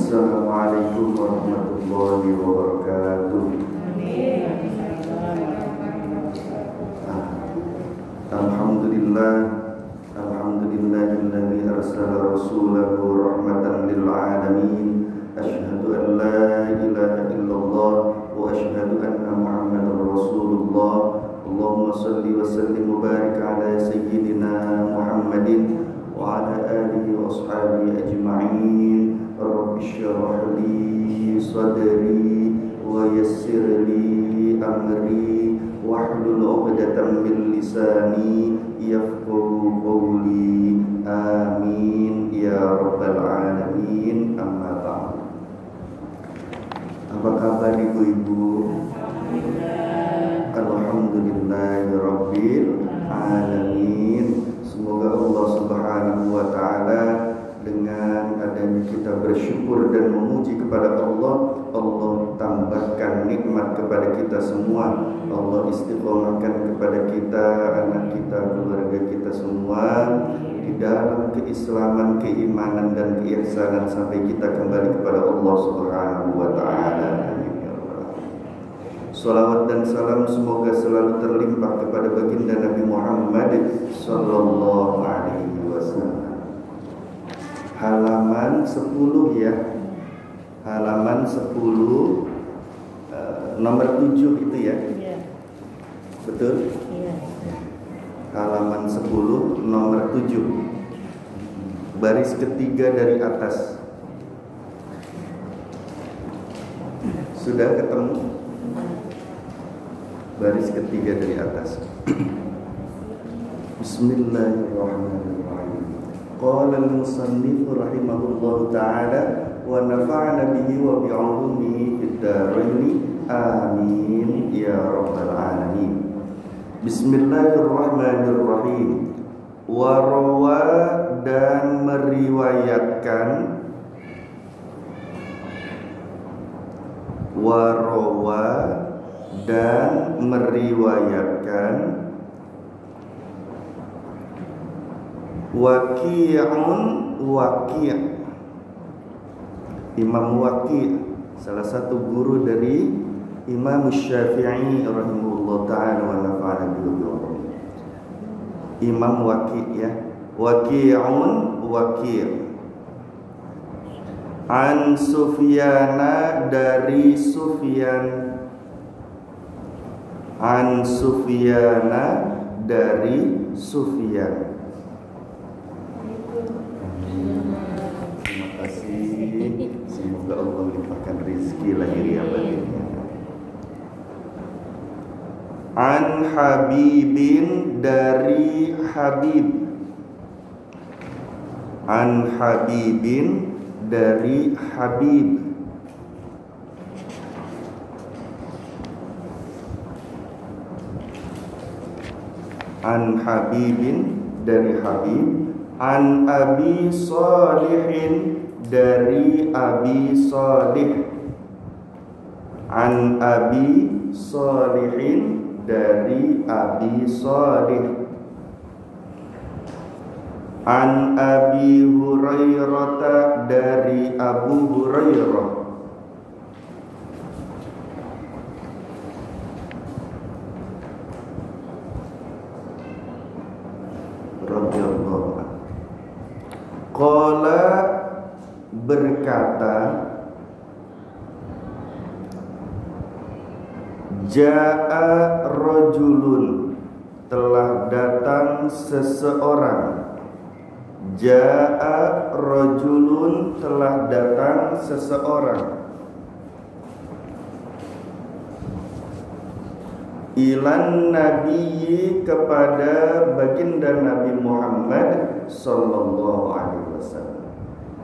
Assalamualaikum warahmatullahi wabarakatuh. Alhamdulillah, alhamdulillahilladzi arsala rasulahu rahmatan lil alamin. Asyhadu an la ilaha illallah wa asyhadu anna Muhammadar Rasulullah. Allahumma shalli wa sallim wa barik ala sayyidina Muhammadin wa ala alihi wa ashabihi ajma'in. Rabbi shrah li sadri wa yassir li amri wahlul 'uqdatam min lisani yafqahu qawli. Amin ya rabbal alamin. Amma ba'd. Apa kabar ibu-ibu? Alhamdulillahi rabbil alamin. Semoga Allah subhanahu wa ta'ala dengan adanya kita bersyukur dan memuji kepada Allah, Allah tambahkan nikmat kepada kita semua. Allah istiqomahkan kepada kita, anak kita, keluarga kita semua di dalam keislaman, keimanan dan keihsanan sampai kita kembali kepada Allah subhanahu wa ta'ala. Salawat dan salam semoga selalu terlimpah kepada baginda Nabi Muhammad sallallahu alaihi wasallam. Halaman 10 ya. Halaman 10 nomor 7 itu ya. Betul? Iya. Halaman 10 nomor 7. Baris ketiga dari atas. Sudah ketemu? Baris ketiga dari atas. Bismillahirrahmanirrahim. Qala al-musannif rahimahullahu ta'ala wa nafa'ana bihi wa bi'ulumihi fid dharain. Amin ya rabbal alamin. Bismillahirrahmanirrahim. Wa rawa dan meriwayatkan, wa rawa dan meriwayatkan Waqi'un, Waqi', Imam Waqi', salah satu guru dari Imam Syafi'i rahimahullah ta'ala wa nafa'ana bihi. Imam Waqi' ya. Waqi'un, Waqi'. An Sufyana, dari Sufyan. An Sufyana, dari Sufyan. Terima kasih. Semoga Allah limpahkan rezeki lahiriah batinnya. An Habibin, dari Habib. An Habibin, dari Habib. An Habibin, dari Habib. An Abi Salihin, dari Abi Salih. An Abi Salihin, dari Abi Salih. An Abi Hurairah, dari Abu Hurairah. Radhiyallahu anhu. Qala, berkata, Ja'a rajulun, telah datang seseorang. Ja'a rajulun, telah datang seseorang. Ilan nabiyyi, kepada baginda Nabi Muhammad sallallahu alaihi wasallam.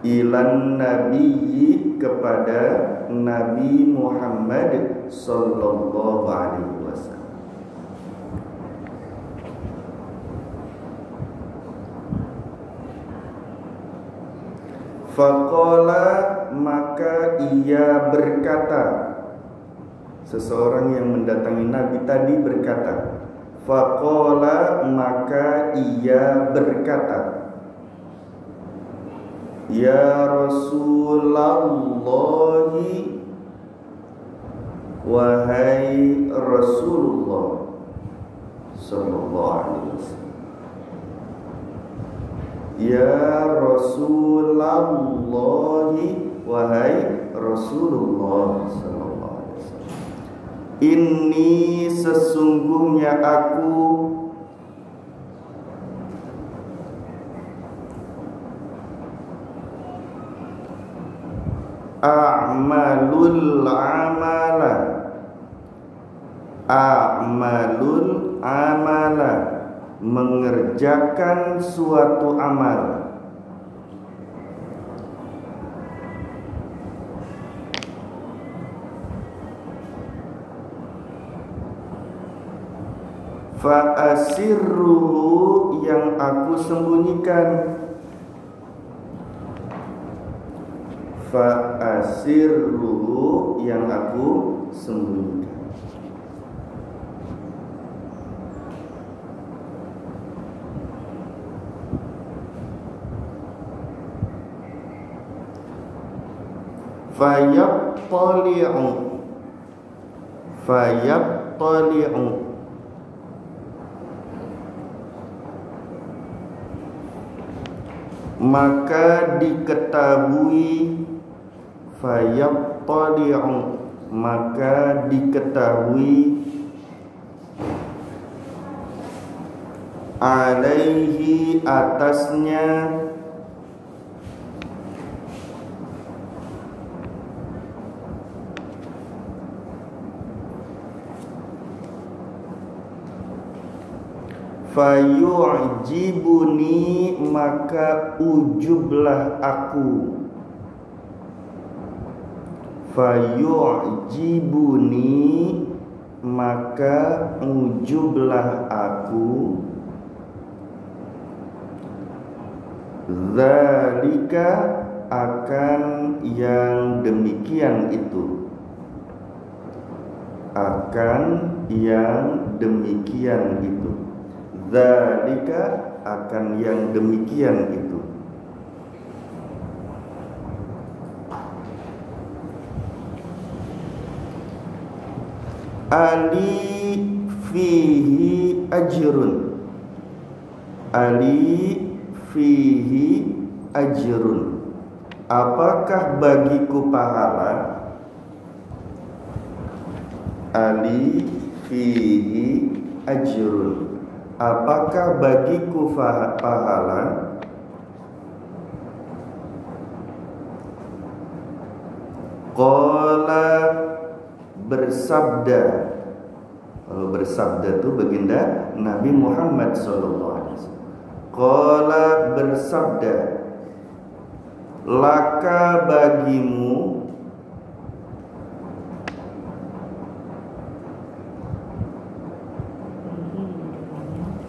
Ilan nabiyyi, kepada Nabi Muhammad sallallahu alaihi wasallam. Faqala, maka ia berkata. Seseorang yang mendatangi Nabi tadi berkata, faqala, maka ia berkata, Ya Rasulullah, wahai Rasulullah sallallahu alaihi wasallam. Ya Rasulullah, wahai Rasulullah sallallahu alaihi wasallam. Ini sesungguhnya aku a'malul amala, mengerjakan suatu amal. Fa'asirruhu, yang aku sembunyikan. Fa'asirruhu, yang aku sembunyikan. Fayattali'u, maka diketahui. Fayattali'u, maka diketahui. Alaihi, atasnya. Fayu'jibuni, maka ujublah aku. Fayu'jibuni, maka ujublah aku. Dzalika, akan yang demikian itu. Akan yang demikian itu. Dzalika, akan yang demikian itu. Ali fihi ajrun. Ali fihi ajrun. Apakah bagiku pahala? Ali fihi ajrun. Apakah bagiku pahala? Qala, bersabda. Kalau bersabda itu baginda Nabi Muhammad SAW. Qala, bersabda. Laka, bagimu.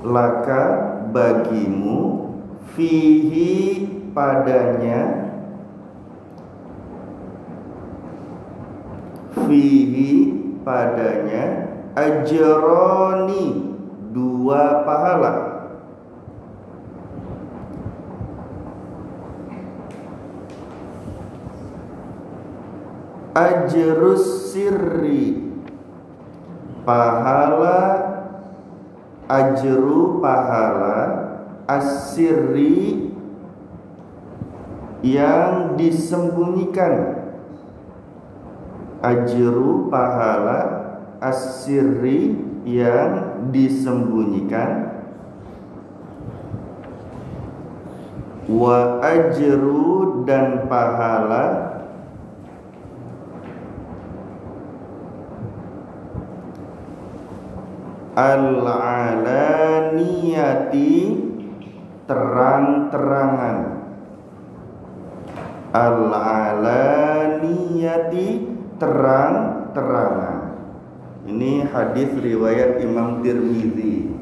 Laka, bagimu. Fihi, padanya. Fihi, padanya. Ajroni, dua pahala. Ajrus sirri, pahala. Ajru, pahala. As-sirri, yang disembunyikan. Ajru, pahala. As-sirri, yang disembunyikan. Wa ajru, dan pahala. Al-alaniyati, terang-terangan. Al-alaniyati, terang-terangan. Ini hadis riwayat Imam Tirmidzi.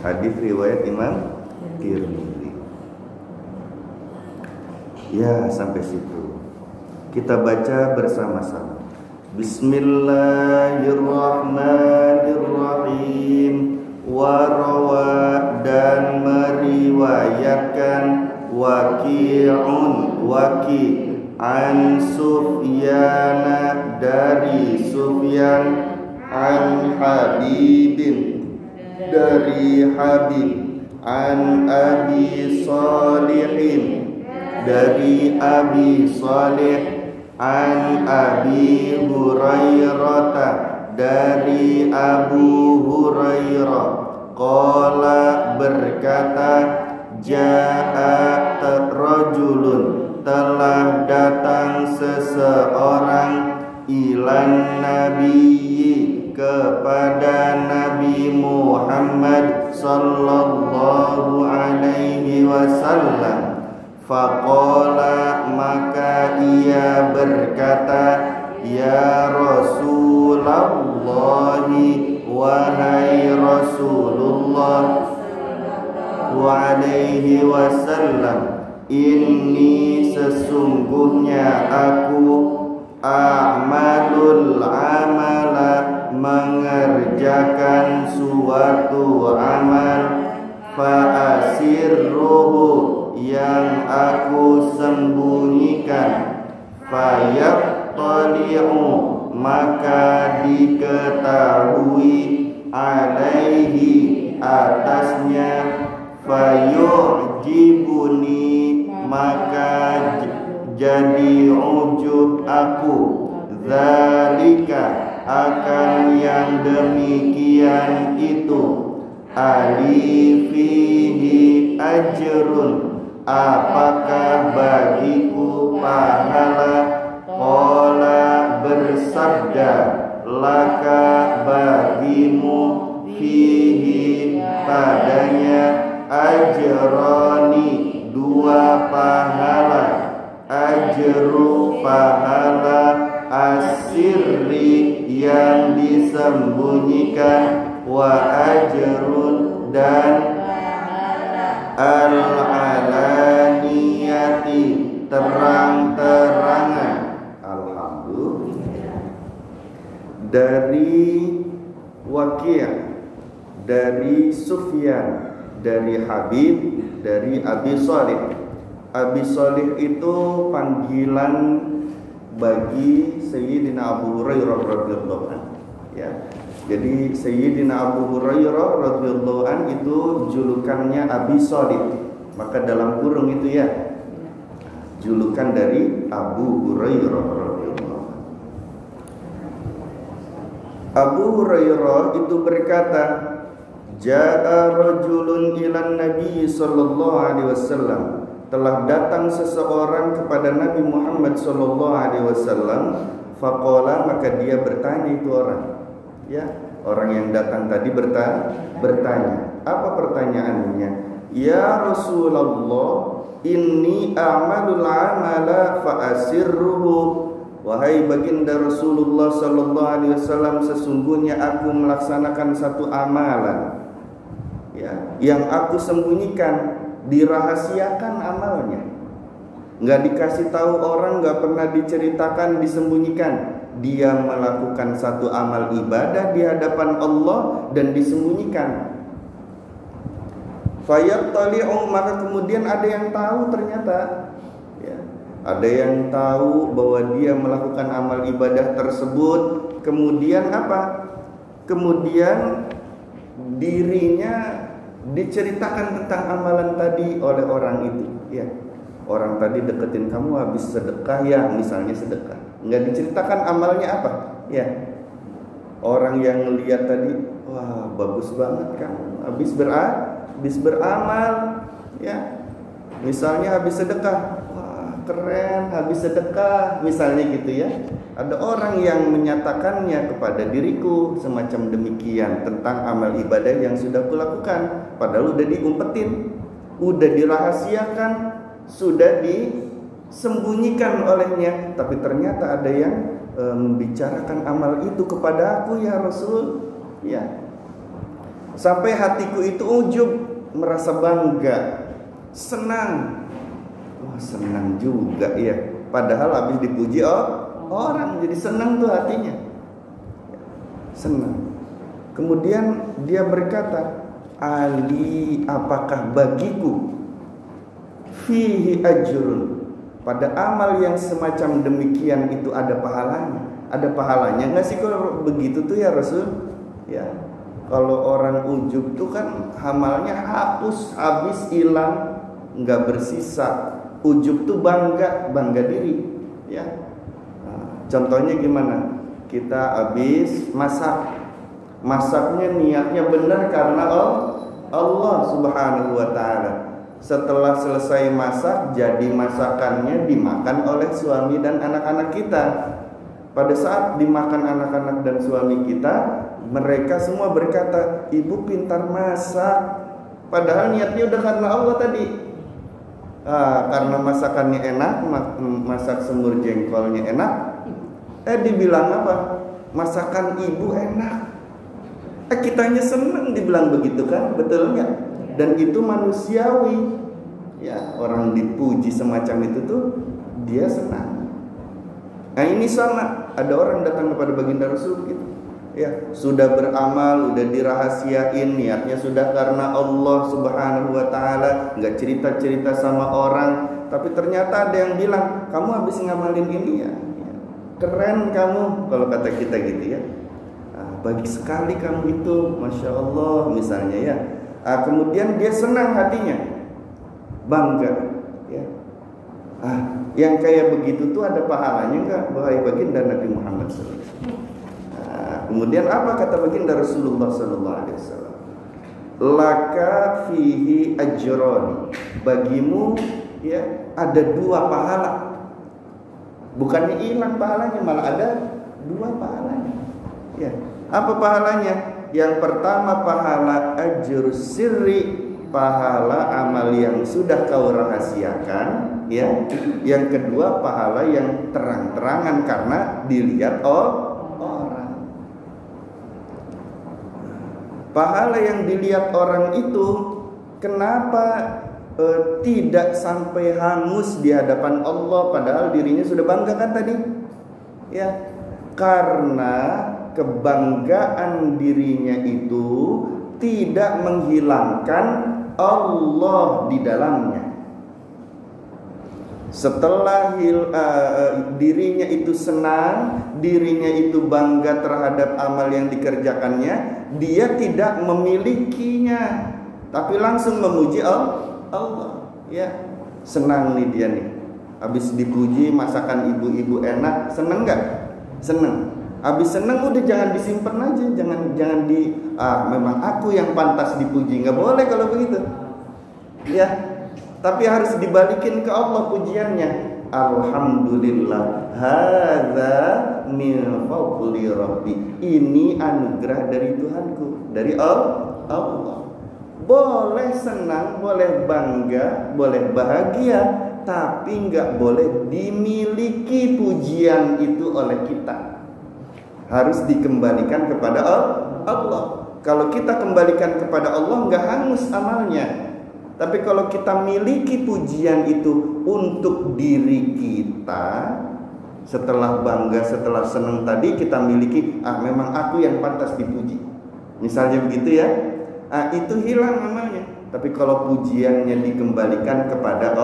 Hadis riwayat Imam Tirmidzi. Ya, sampai situ. Kita baca bersama-sama. Bismillahirrahmanirrahim. Warawa, dan meriwayatkan. Waqi'un Waqi' an Sufyana dari Sufyan, an Habibin dari Habib, an Abi Salihin dari Abi Salih, an Abi Hurairah dari Abu Hurairah, qala berkata, ja'a rajulun telah datang seseorang, ilan nabiyyi kepada Nabi Muhammad sallallahu alaihi wasallam. Faqala maka ia berkata, ya Rasulullah, wahai Rasulullah alaihi wasallam, inni sesungguhnya aku a'malul amala mengerjakan suatu amal, fa'asirruhu yang aku sembunyikan, fayattali'u maka diketahui, alaihi atasnya, fayu'jibuni maka jadi ujub aku, zalika akan yang demikian itu, ali fihi ajrun apakah bagiku pahala, qala bersabda, laka bagimu, fihi padanya, ajrani dua pahala, ajru pahala asirri yang disembunyikan, wa ajrun dan al-alaniyati terang-terangan. Alhamdulillah. Dari Waqi', dari Sufyan, dari Habib, dari Abi Shalih. Abi Shalih itu panggilan bagi Sayyidina Abu Hurairah radhiyallahu anhu, ya. Jadi Sayyidina Abu Hurairah radhiyallahu an itu julukannya Abi Shalih. Maka dalam kurung itu ya, julukan dari Abu Hurairah radhiyallahu an. Abu Hurairah itu berkata, ja'a rajulun ilan Nabi sallallahu alaihi wasallam, telah datang seseorang kepada Nabi Muhammad sallallahu alaihi wasallam, faqala maka dia bertanya, itu orang, ya, orang yang datang tadi bertanya. Apa pertanyaannya? Ya Rasulullah, inni a'malul amala fa'asirruhu. Wahai baginda Rasulullah sallallahu alaihi wasallam, sesungguhnya aku melaksanakan satu amalan, ya, yang aku sembunyikan, dirahasiakan amalnya. Nggak dikasih tahu orang, nggak pernah diceritakan, disembunyikan. Dia melakukan satu amal ibadah di hadapan Allah dan disembunyikan. Fayattali'u maka kemudian ada yang tahu ternyata, ya, ada yang tahu bahwa dia melakukan amal ibadah tersebut. Kemudian apa? Kemudian dirinya diceritakan tentang amalan tadi oleh orang itu, ya. Orang tadi deketin kamu habis sedekah, ya, misalnya sedekah. Nggak diceritakan amalnya apa, ya. Orang yang lihat tadi, wah bagus banget kamu, habis beramal, ya. Misalnya habis sedekah, wah keren, habis sedekah, misalnya gitu ya. Ada orang yang menyatakannya kepada diriku semacam demikian tentang amal ibadah yang sudah kulakukan, padahal udah diumpetin, udah dirahasiakan, sudah disembunyikan olehnya, tapi ternyata ada yang membicarakan amal itu kepada aku, ya Rasul, ya. Sampai hatiku itu ujub, merasa bangga, senang. Wah, senang juga ya. Padahal habis dipuji orang, jadi senang tuh hatinya, senang. Kemudian dia berkata, Ali, apakah bagiku fihi ajrun. Pada amal yang semacam demikian itu ada pahalanya. Ada pahalanya nggak sih kalau begitu tuh ya Rasul? Ya. Kalau orang ujub tuh kan amalnya hapus, habis, hilang, nggak bersisa. Ujub tuh bangga diri, ya. Nah, contohnya gimana? Kita habis masaknya niatnya benar karena Allah Subhanahu wa Ta'ala. Setelah selesai masak, jadi masakannya dimakan oleh suami dan anak-anak kita. Pada saat dimakan anak-anak dan suami kita, mereka semua berkata, ibu pintar masak. Padahal niatnya udah karena Allah tadi. Karena masakannya enak, masak semur jengkolnya enak. Dibilang apa? Masakan ibu enak. Kitanya senang dibilang begitu kan? Betul nggak? Dan itu manusiawi. Ya, orang dipuji semacam itu tuh dia senang. Nah ini sama. Ada orang datang kepada baginda Rasul gitu. Ya, sudah beramal, udah dirahasiain, niatnya sudah karena Allah Subhanahu wa Ta'ala, nggak cerita-cerita sama orang, tapi ternyata ada yang bilang, kamu habis ngamalin ini ya, keren kamu, kalau kata kita gitu ya. Bagi sekali kamu itu, Masya Allah misalnya ya. Kemudian dia senang hatinya, bangga ya. Yang kayak begitu tuh ada pahalanya nggak? Wahai baginda Nabi Muhammad SAW. Kemudian apa kata baginda Rasulullah SAW? Laka fihi ajroni. Bagimu ya ada 2 pahala. Bukannya hilang pahalanya, malah ada 2 pahalanya. Ya, apa pahalanya? Yang pertama pahala ajrus sirri, pahala amal yang sudah kau rahasiakan, ya. Yang kedua pahala yang terang-terangan karena dilihat orang. Pahala yang dilihat orang itu kenapa tidak sampai hangus di hadapan Allah padahal dirinya sudah bangga kan tadi? Ya, karena kebanggaan dirinya itu tidak menghilangkan Allah di dalamnya. Setelah dirinya itu senang, dirinya itu bangga terhadap amal yang dikerjakannya, dia tidak memilikinya, tapi langsung memuji Allah. Ya, senang nih dia nih. Habis dipuji masakan ibu-ibu enak, seneng nggak? Seneng. Habis seneng udah jangan disimpan aja, jangan memang aku yang pantas dipuji, nggak boleh kalau begitu. Ya. Tapi harus dibalikin ke Allah pujiannya. Alhamdulillah, hadza min fadli rabbi. Ini anugerah dari Tuhanku, dari Allah. Boleh senang, boleh bangga, boleh bahagia, tapi nggak boleh dimiliki pujian itu oleh kita. Harus dikembalikan kepada Allah. Kalau kita kembalikan kepada Allah, nggak hangus amalnya. Tapi kalau kita miliki pujian itu untuk diri kita, setelah bangga, setelah senang tadi kita miliki, memang aku yang pantas dipuji. Misalnya begitu ya, itu hilang amalnya. Tapi kalau pujiannya dikembalikan kepada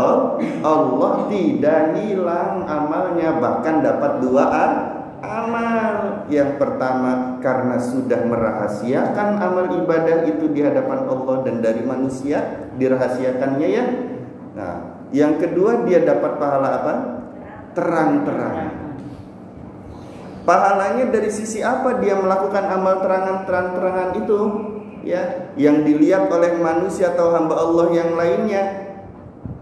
Allah, tidak hilang amalnya, bahkan dapat 2 amal. Yang pertama karena sudah merahasiakan amal ibadah itu di hadapan Allah dan dari manusia dirahasiakannya ya. Nah, yang kedua dia dapat pahala apa? Terang-terangan. Pahalanya dari sisi apa dia melakukan amal terang-terangan itu? Ya, yang dilihat oleh manusia atau hamba Allah yang lainnya.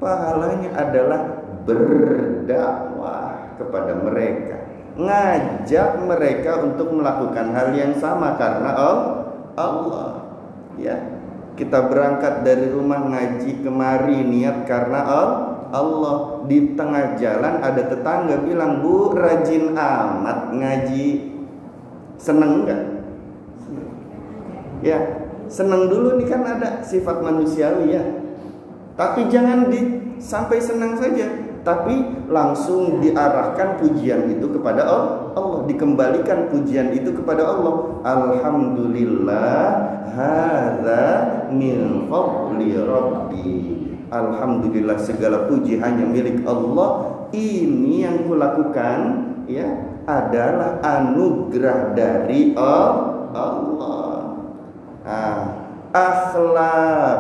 Pahalanya adalah berdakwah kepada mereka, ngajak mereka untuk melakukan hal yang sama karena Allah. Ya, kita berangkat dari rumah ngaji kemari niat karena Allah. Di tengah jalan ada tetangga bilang, "Bu, rajin amat ngaji." Seneng enggak? Ya, seneng dulu nih, kan ada sifat manusiawi ya. Tapi jangan sampai senang saja. tapi langsung diarahkan pujian itu kepada Allah, dikembalikan pujian itu kepada Allah. Alhamdulillah hadza min fadli rabbi. Alhamdulillah, segala puji hanya milik Allah. Ini yang kulakukan ya adalah anugerah dari Allah. Akhlak,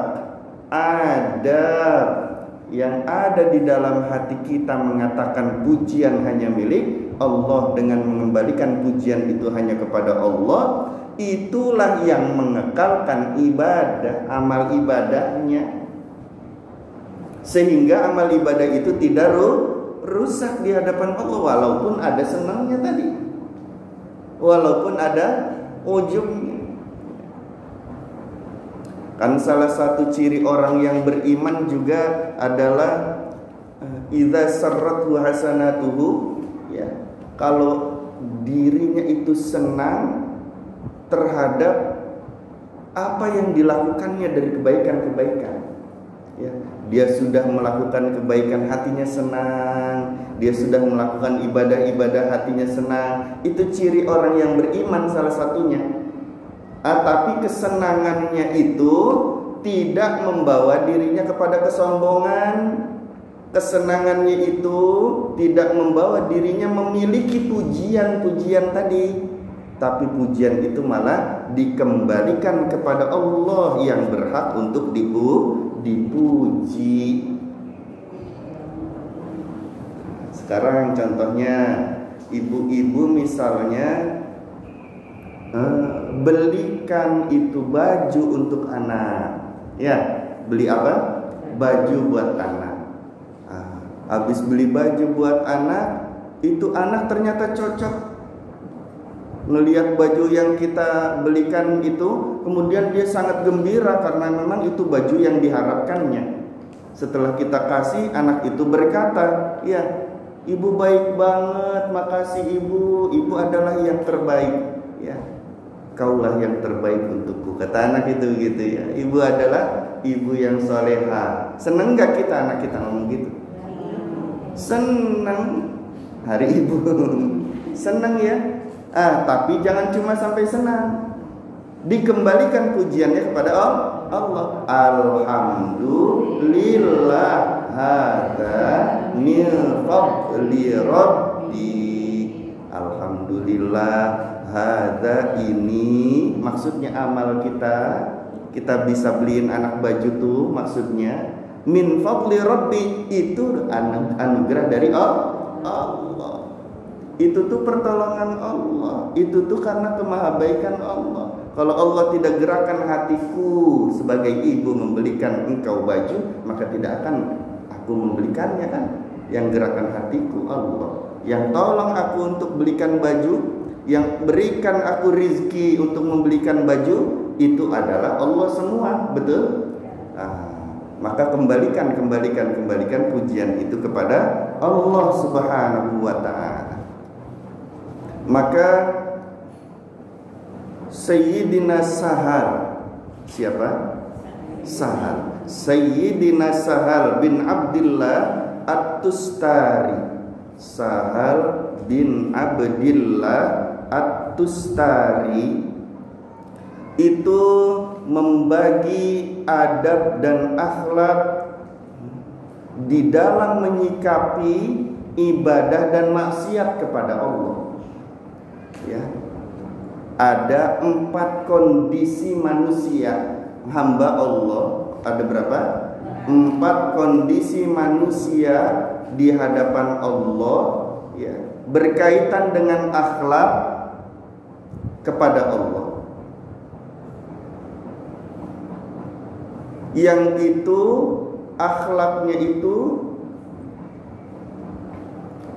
adab yang ada di dalam hati kita mengatakan pujian hanya milik Allah dengan mengembalikan pujian itu hanya kepada Allah, itulah yang mengekalkan ibadah, amal ibadahnya, sehingga amal ibadah itu tidak rusak di hadapan Allah, walaupun ada senangnya tadi, walaupun ada ujungnya. Kan salah satu ciri orang yang beriman juga adalah idza sarrathu hasanatuhu, ya, kalau dirinya itu senang terhadap apa yang dilakukannya dari kebaikan-kebaikan, ya, dia sudah melakukan kebaikan hatinya senang, dia sudah melakukan ibadah-ibadah hatinya senang. Itu ciri orang yang beriman salah satunya. Tapi kesenangannya itu tidak membawa dirinya kepada kesombongan. Kesenangannya itu tidak membawa dirinya memiliki pujian-pujian tadi, tapi pujian itu malah dikembalikan kepada Allah yang berhak untuk dipuji. Sekarang contohnya, ibu-ibu misalnya belikan itu baju untuk anak, ya, beli apa? Baju buat anak. Habis beli baju buat anak, itu anak ternyata cocok ngelihat baju yang kita belikan itu, kemudian dia sangat gembira karena memang itu baju yang diharapkannya. Setelah kita kasih, anak itu berkata, ya, ibu baik banget, makasih ibu, ibu adalah yang terbaik, ya, kaulah yang terbaik untukku, kata anak itu gitu ya. Ibu adalah ibu yang soleha. Seneng gak kita anak kita ngomong gitu? Seneng, hari ibu. Seneng ya. Tapi jangan cuma sampai senang, dikembalikan pujiannya kepada Allah. Alhamdulillah hadza min fadli rabbi. Alhamdulillah hadza, ini maksudnya amal kita bisa beliin anak baju tuh, maksudnya min fadli rabbi, itu anugerah dari Allah. Itu tuh pertolongan Allah, itu tuh karena kemahabaikan Allah. Kalau Allah tidak gerakan hatiku sebagai ibu membelikan engkau baju, maka tidak akan aku membelikannya kan. Yang gerakan hatiku Allah, yang tolong aku untuk belikan baju, yang berikan aku rizki untuk membelikan baju, itu adalah Allah semua, betul? Maka kembalikan pujian itu kepada Allah Subhanahu wa ta'ala. Maka Sayyidina Sahal, siapa? Sahal, Sayyidina Sahal bin Abdillah At-Tustari. Sahal bin Abdillah At-Tustari itu membagi adab dan akhlak di dalam menyikapi ibadah dan maksiat kepada Allah. Ya, ada 4 kondisi manusia hamba Allah. Ada berapa? 4 kondisi manusia di hadapan Allah, ya, berkaitan dengan akhlak kepada Allah, yang itu akhlaknya itu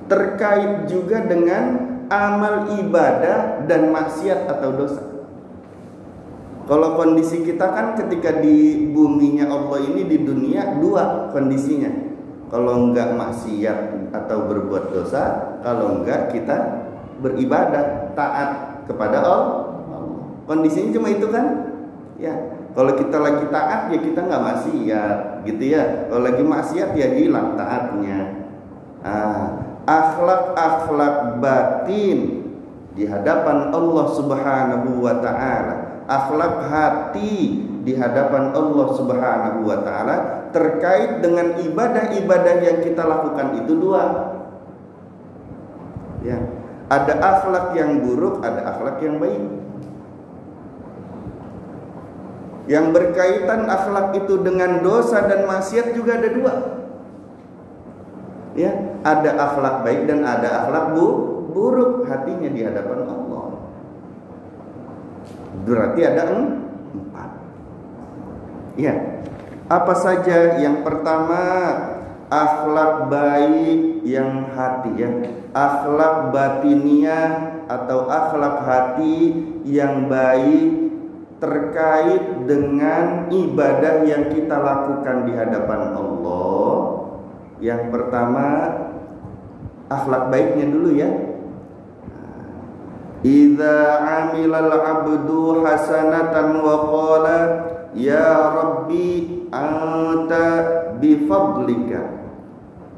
terkait juga dengan amal ibadah dan maksiat atau dosa. Kalau kondisi kita kan ketika di buminya Allah ini, di dunia, 2 kondisinya. Kalau enggak maksiat atau berbuat dosa, kalau enggak kita beribadah, taat kepada Allah. Kondisinya cuma itu kan? Ya, kalau kita lagi taat ya kita enggak maksiat, gitu ya. Kalau lagi maksiat ya hilang taatnya. Akhlak-akhlak batin di hadapan Allah Subhanahu wa ta'ala, akhlak hati di hadapan Allah Subhanahu wa ta'ala terkait dengan ibadah-ibadah yang kita lakukan itu dua. Ya, ada akhlak yang buruk, ada akhlak yang baik. Yang berkaitan akhlak itu dengan dosa dan maksiat juga ada dua. Ya, ada akhlak baik dan ada akhlak buruk hatinya di hadapan Allah. Berarti ada 4. Ya, apa saja? Yang pertama, akhlak baik yang hati, ya. Akhlak batiniah atau akhlak hati yang baik terkait dengan ibadah yang kita lakukan di hadapan Allah. Yang pertama, akhlak baiknya dulu, ya. Idza 'amilal 'abdu hasanatan wa qala ya rabbi anta bifadlika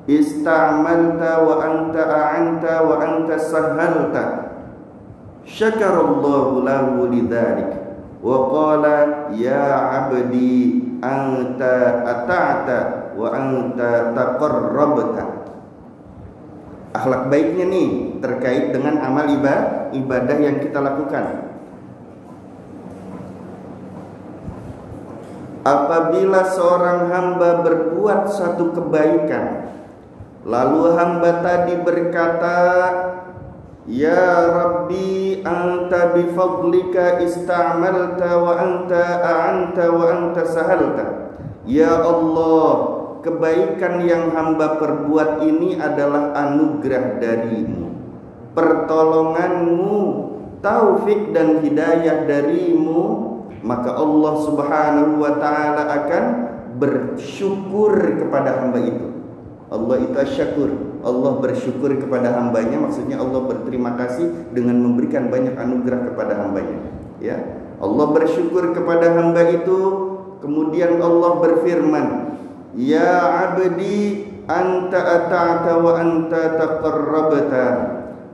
ista'malta wa anta a'anta wa anta sahalta syakarallahu lahu lidzalik wa qala ya 'abdi anta ata'ta wa anta taqarrabta. Akhlak baiknya nih terkait dengan amal ibadah yang kita lakukan. Apabila seorang hamba berbuat satu kebaikan, lalu hamba tadi berkata, ya Rabbi anta bifadlika ista'malta wa anta a'anta wa anta sahalta. Ya Allah, kebaikan yang hamba perbuat ini adalah anugerah darimu, pertolonganmu, taufik dan hidayah darimu. Maka Allah Subhanahu wa ta'ala akan bersyukur kepada hamba itu. Allah itu asyakur, Allah bersyukur kepada hambanya. Maksudnya Allah berterima kasih dengan memberikan banyak anugerah kepada hambanya, ya. Allah bersyukur kepada hamba itu. Kemudian Allah berfirman, ya abdi anta ata'ta wa anta taqarrabta.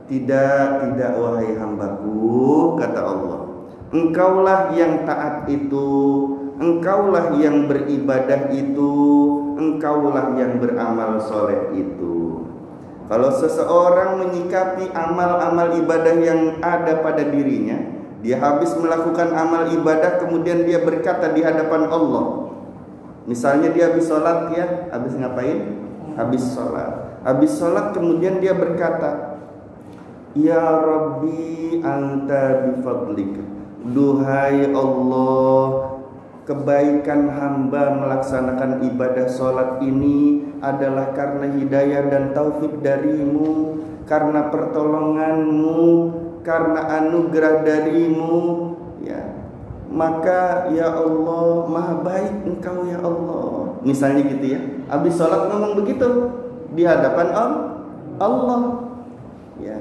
Tidak wahai hambaku, kata Allah, engkaulah yang taat itu, engkaulah yang beribadah itu, engkaulah yang beramal soleh itu. Kalau seseorang menyikapi amal-amal ibadah yang ada pada dirinya, dia habis melakukan amal ibadah, kemudian dia berkata di hadapan Allah. Misalnya dia habis sholat, ya, habis ngapain? Habis sholat. Habis sholat kemudian dia berkata, ya Rabbi anta bifadlika. Duhai Allah, kebaikan hamba melaksanakan ibadah sholat ini adalah karena hidayah dan taufik darimu, karena pertolonganmu, karena anugerah darimu, ya. Maka ya Allah, maha baik engkau ya Allah. Misalnya gitu, ya. Habis sholat ngomong begitu di hadapan Allah, ya.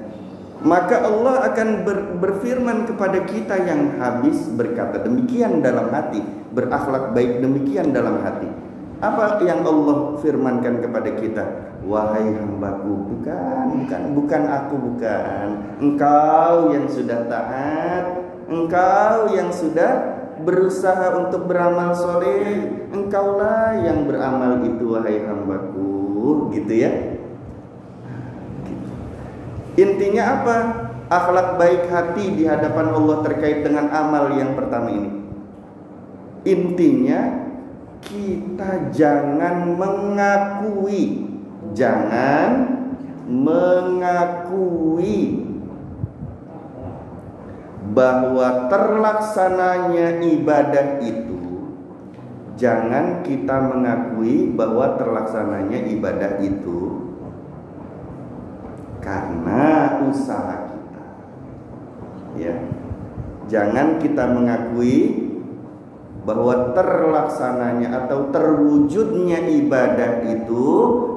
Maka Allah akan berfirman kepada kita yang habis berkata demikian dalam hati, berakhlak baik demikian dalam hati. Apa yang Allah firmankan kepada kita? Wahai hambaku, bukan aku, bukan. Engkau yang sudah taat, engkau yang sudah berusaha untuk beramal soleh, engkaulah yang beramal itu, wahai hambaku, gitu, ya. Intinya apa? Akhlak baik hati di hadapan Allah terkait dengan amal yang pertama ini. Intinya kita jangan mengakui bahwa terlaksananya ibadah itu. Jangan kita mengakui bahwa terlaksananya ibadah itu karena usaha kita, ya. Jangan kita mengakui bahwa terlaksananya atau terwujudnya ibadah itu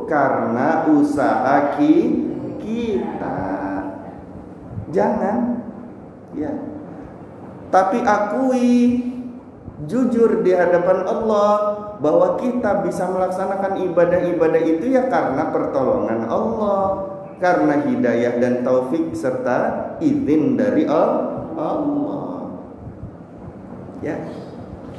karena usaha kita. Jangan, ya. Tapi akui jujur di hadapan Allah bahwa kita bisa melaksanakan ibadah-ibadah itu ya karena pertolongan Allah, karena hidayah dan taufik serta izin dari Allah. Ya.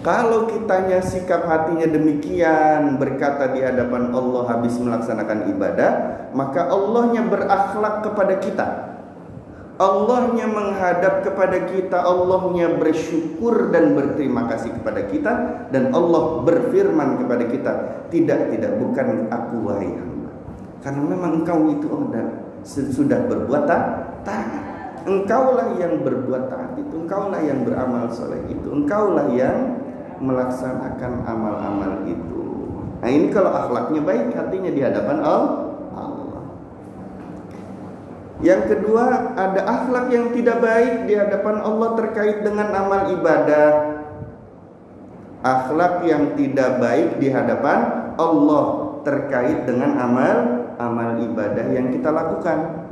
Kalau kitanya sikap hatinya demikian, berkata di hadapan Allah habis melaksanakan ibadah, maka Allahnya berakhlak kepada kita, Allahnya menghadap kepada kita, Allahnya bersyukur dan berterima kasih kepada kita, dan Allah berfirman kepada kita, tidak, bukan aku wahai hamba, karena memang engkau itu sudah berbuat taat. Engkaulah yang berbuat taat itu, engkaulah yang beramal soleh itu, engkaulah yang melaksanakan amal-amal itu. Nah ini kalau akhlaknya baik, hatinya di hadapan Allah. Yang kedua, ada akhlak yang tidak baik di hadapan Allah terkait dengan amal ibadah. Akhlak yang tidak baik di hadapan Allah terkait dengan amal ibadah yang kita lakukan.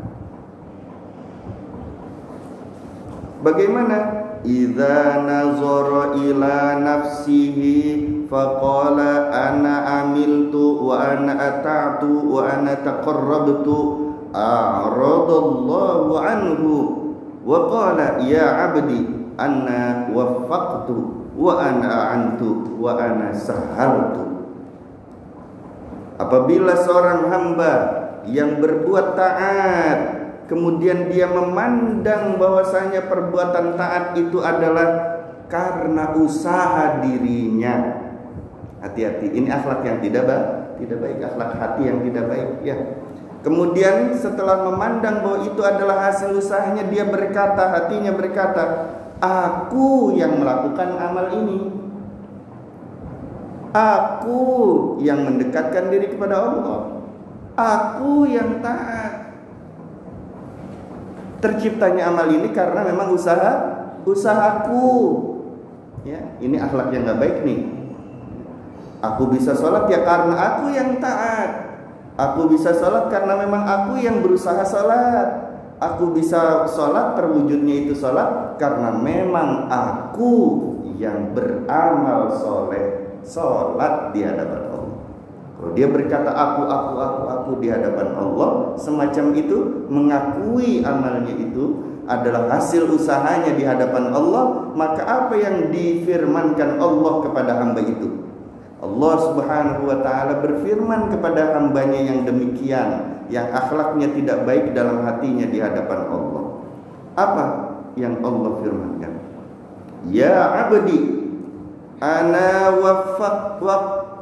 Bagaimana? Idza nazara ila nafsihi faqala ana amiltu wa ana ata'tu wa ana taqarrabtu a'radallahu anhu wa qala ya 'abdi anna waffaqtu wa ana a'antu wa ana sahaltu. Apabila seorang hamba yang berbuat taat kemudian dia memandang bahwasanya perbuatan taat itu adalah karena usaha dirinya. Hati-hati, ini akhlak yang tidak baik, akhlak hati yang tidak baik ya. Kemudian setelah memandang bahwa itu adalah hasil usahanya, dia berkata, hatinya berkata, aku yang melakukan amal ini, aku yang mendekatkan diri kepada Allah, aku yang taat. Terciptanya amal ini karena memang usahaku. Ya, ini akhlak yang nggak baik nih. Aku bisa sholat ya karena aku yang taat. Aku bisa sholat karena memang aku yang berusaha sholat. Aku bisa sholat, terwujudnya itu sholat karena memang aku yang beramal soleh, sholat di hadapan Allah. Kalau dia berkata aku di hadapan Allah, semacam itu, mengakui amalnya itu adalah hasil usahanya di hadapan Allah, maka apa yang difirmankan Allah kepada hamba itu? Allah Subhanahu wa ta'ala berfirman kepada hambanya yang demikian, yang akhlaknya tidak baik dalam hatinya di hadapan Allah. Apa yang Allah firmankan? Ya 'abdi ana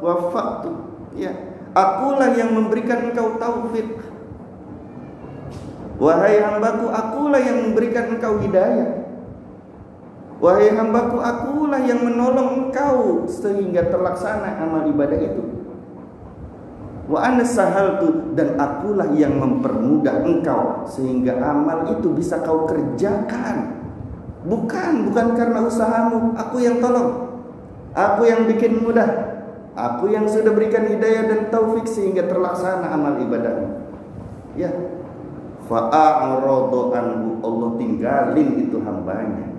waffaqtu. Ya, akulah yang memberikan engkau taufik. Wahai hambaku, akulah yang memberikan engkau hidayah. Wahai hambaku, akulah yang menolong engkau sehingga terlaksana amal ibadah itu. Wa ana sahaltu, dan akulah yang mempermudah engkau sehingga amal itu bisa kau kerjakan. Bukan karena usahamu, aku yang tolong, aku yang bikin mudah. Aku yang sudah berikan hidayah dan taufik sehingga terlaksana amal ibadahmu. Ya. Fa'a'radu anhu, Allah tinggalin itu hambanya.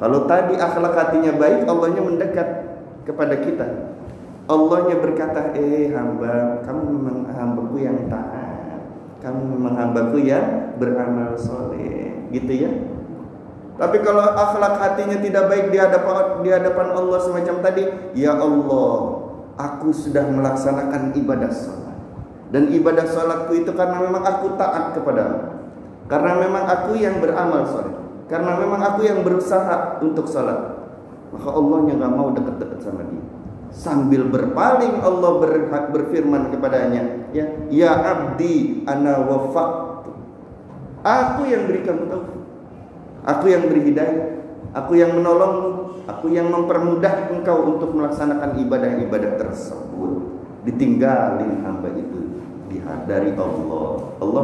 Kalau tadi akhlak hatinya baik, Allahnya mendekat kepada kita. Allahnya berkata, hamba, kamu memang hambaku yang taat. Kamu memang hambaku yang beramal soleh. Gitu ya. Tapi kalau akhlak hatinya tidak baik di hadapan Allah semacam tadi, ya Allah, aku sudah melaksanakan ibadah salat. Dan ibadah salatku itu karena memang aku taat kepadamu. Karena memang aku yang beramal soleh. Karena memang aku yang berusaha untuk salat. Maka Allahnya gak mau dekat-dekat sama dia. Sambil berpaling Allah berfirman kepadanya, ya abdi ana waffaqtu. Aku yang berikan taufik. Aku yang beri hidayah, aku yang menolongmu, aku yang mempermudah engkau untuk melaksanakan ibadah-ibadah tersebut. Ditinggalin hamba itu dari Allah. Allah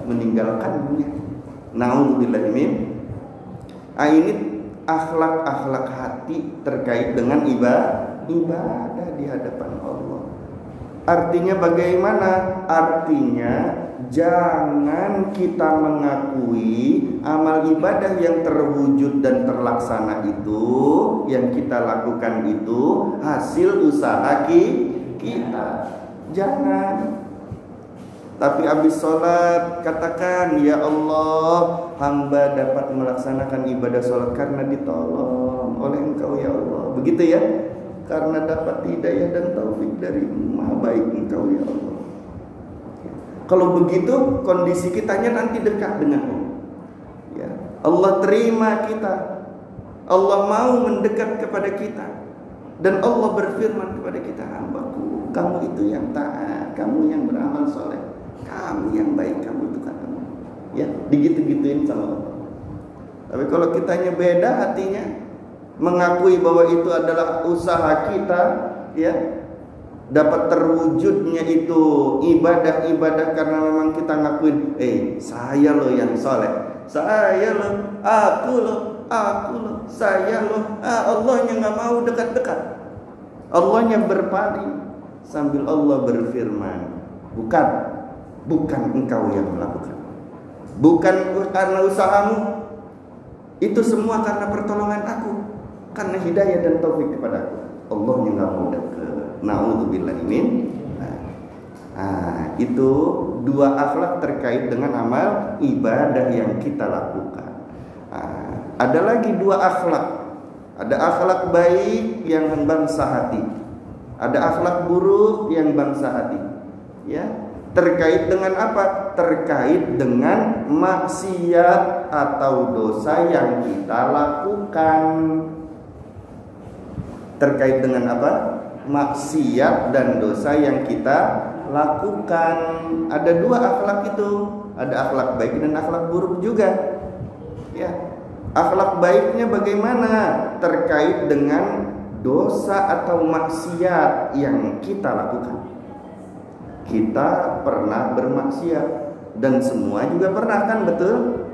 meninggalkannya. Na'udzubillahi min. Ini akhlak-akhlak hati terkait dengan ibadah di hadapan Allah. Artinya bagaimana? Artinya jangan kita mengakui amal ibadah yang terwujud dan terlaksana itu, yang kita lakukan itu hasil usaha kita. Jangan. Tapi habis sholat katakan, ya Allah, hamba dapat melaksanakan ibadah sholat karena ditolong oleh Engkau ya Allah. Begitu ya, karena dapat hidayah dan taufik dari Maha Baik Engkau ya Allah. Kalau begitu kondisi kitanya nanti dekat dengan Allah. Ya, Allah terima kita, Allah mau mendekat kepada kita, dan Allah berfirman kepada kita, hambaku, kamu itu yang taat, kamu yang beramal soleh, kamu yang baik, kamu itu katamu. Ya, digitu-gituin sama Allah. Tapi kalau kitanya beda hatinya, mengakui bahwa itu adalah usaha kita, ya, dapat terwujudnya itu ibadah-ibadah karena memang kita ngakuin, saya loh yang soleh, saya loh, aku loh, saya loh. Allahnya nggak mau dekat-dekat, Allahnya berpaling, sambil Allah berfirman, bukan engkau yang melakukan, bukan karena usahamu, itu semua karena pertolongan aku, karena hidayah dan taufik kepada aku. Allahnya nggak mau dekat. Na'udzubillah min. Itu dua akhlak terkait dengan amal ibadah yang kita lakukan. Ada lagi dua akhlak. Ada akhlak baik yang bangsa hati, ada akhlak buruk yang bangsa hati. Ya, terkait dengan apa? Terkait dengan maksiat atau dosa yang kita lakukan. Terkait dengan apa? Maksiat dan dosa yang kita lakukan. Ada dua akhlak itu, ada akhlak baik dan akhlak buruk juga. Ya, akhlak baiknya bagaimana? Terkait dengan dosa atau maksiat yang kita lakukan. Kita pernah bermaksiat, dan semua juga pernah, kan, betul?